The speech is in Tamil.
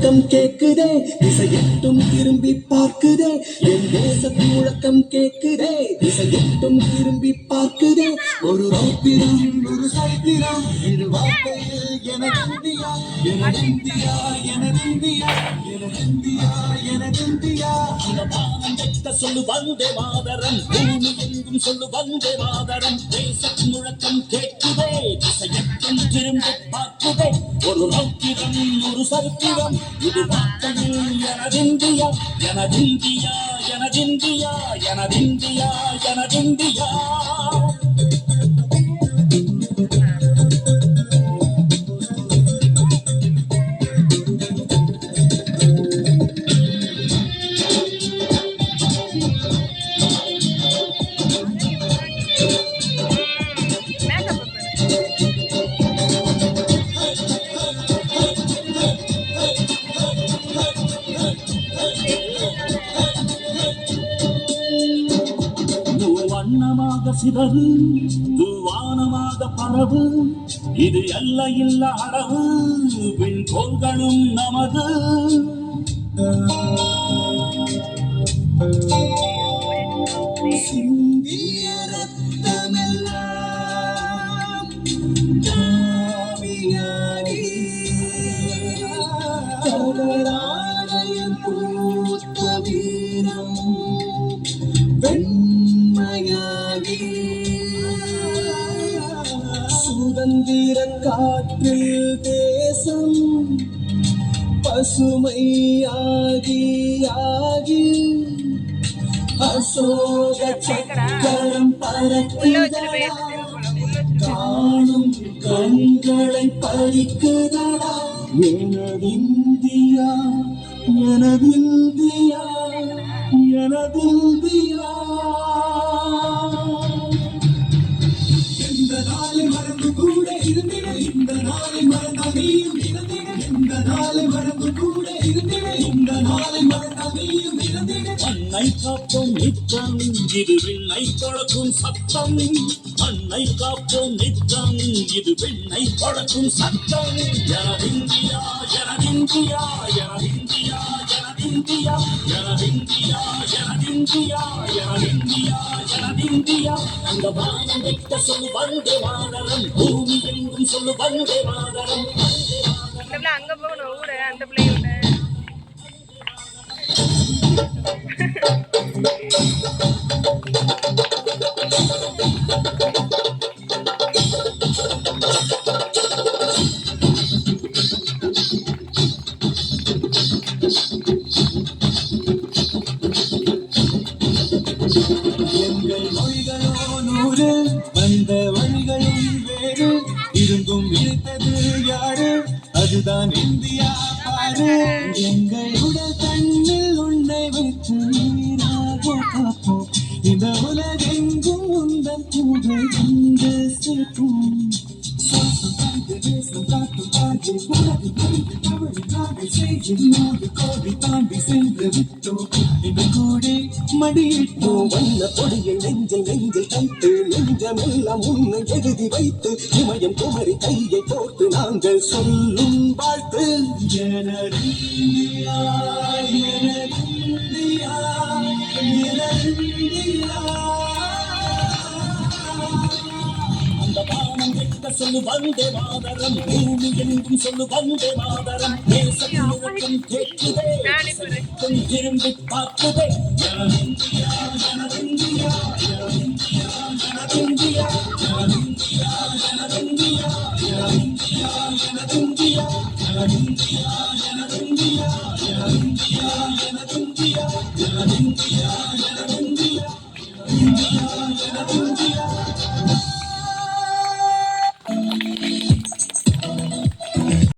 முழக்கம் கேக்குதே, திசையெட்டும் திரும்பி பார்க்குதே. என் தேசத்து முழக்கம் கேக்குதே, திசையெட்டும் திரும்பி பார்க்குதே. ஒரு ரௌத்திரம் ஒரு சரித்திரம், இது வாழ்க்கையில் எனதிந்தியா, எனதிந்தியா, எனதிந்தியா, எனதிந்தியா, எனதிந்தியா. சொல்லு வந்தே மாதரம், பூமி எங்கும் சொல்லு வந்தே மாதரம். தேசத்து முழக்கம் கேட்குதே, திசையெட்டும் திரும்பி பார்க்குதே. ஒரு ரௌத்திரம் ஒரு சரித்திரம், இது வாழ்க்கையில் எனதிந்தியா, எனதிந்தியா, எனதிந்தியா, எனதிந்தியா, எனதிந்தியா. வண்ணமாக சிதறு, வானமாக பரவு, இது அல்ல இல்ல அளவு, விண்கோள்களும் நமது. சிந்திய ரத்தமெல்லாம் காவியாகி, கடலாலயம் பூத்த வீரம் வெண்மையாகி, சுதந்திர காற்றில் தேசம் பசுமையாகி ஆகி, அசோக சக்கரம் பறக்குதடா, காணும் கண்களை பறிக்குதடா. எனதிந்தியா, எனதிந்தியா, எனதிந்தியா. எந்த நாளை மறந்து கூட இருந்திட, இந்த நாளை மறந்த நீயும் இருந்திட. எந்த நாளை மறந்து கூட இருந்திட, இந்த நாளை மறந்த நீயும் இருந்திட. அன்னை காப்போம் நித்தம், இது விண்ணை தொடக்கும் சத்தம். அன்னை காப்போம் நித்தம், இது விண்ணை தொடக்கும் சத்தம். எனதிந்தியா, எனதிந்தியா, எனதிந்தியா, எனதிந்தியா, எனதிந்தியா, எனதிந்தியா, எனதிந்தியா, எனதிந்தியா. அந்த வானம் வைத்த சொல்லு வந்தே மாதரம், பூமி எங்கும் சொல்லு வந்தே மாதரம். அங்க போகணும் ஊரு, அந்த பிள்ளையோட எங்கள் மொழிகளோ நூறு, வந்த வழிகளும் வேறு, இருந்தும் இழுத்தது யாரு, அதுதான் இந்தியா பாரு. எங்கள் உடல் தன்னில் உன்னை வச்சு நீராக காப்போம், இந்த உலகெங்கும் உந்தன் புகழ் கொண்டு சேர்ப்போம். தாண்டி சென்று விட்டோம், இந்த கூடே மடியிட்டோம். வண்ண பொடியை நெஞ்சில் நெஞ்சில் தைத்து, நெஞ்சமெல்லாம் உன்னை எழுதி வைத்து, இமயம் குமரி கையை போட்டு நாங்கள் சொல்லும் வாழ்த்து. எனதிந்தியா, எனதிந்தியா, எனதிந்தியா. அந்த வானம் வைத்த சொல்லு வந்தே மாதரம், பூமி எங்கும் சொல்லு வந்தே மாதரம். தேசத்து முழக்கம் கேட்குதே, திசையெட்டும் திரும்பி பார்க்குதே. எனதிந்தியா, எனதிந்தியா, எனதிந்தியா, எனதிந்தியா, எனதிந்தியா, எனதிந்தியா, எனதிந்தியா, எனதிந்தியா, எனதிந்தியா, எனதிந்தியா, எனதிந்தியா, எனதிந்தியா, எனதிந்தியா, எனதிந்தியா, எனதிந்தியா, எனதிந்தியா.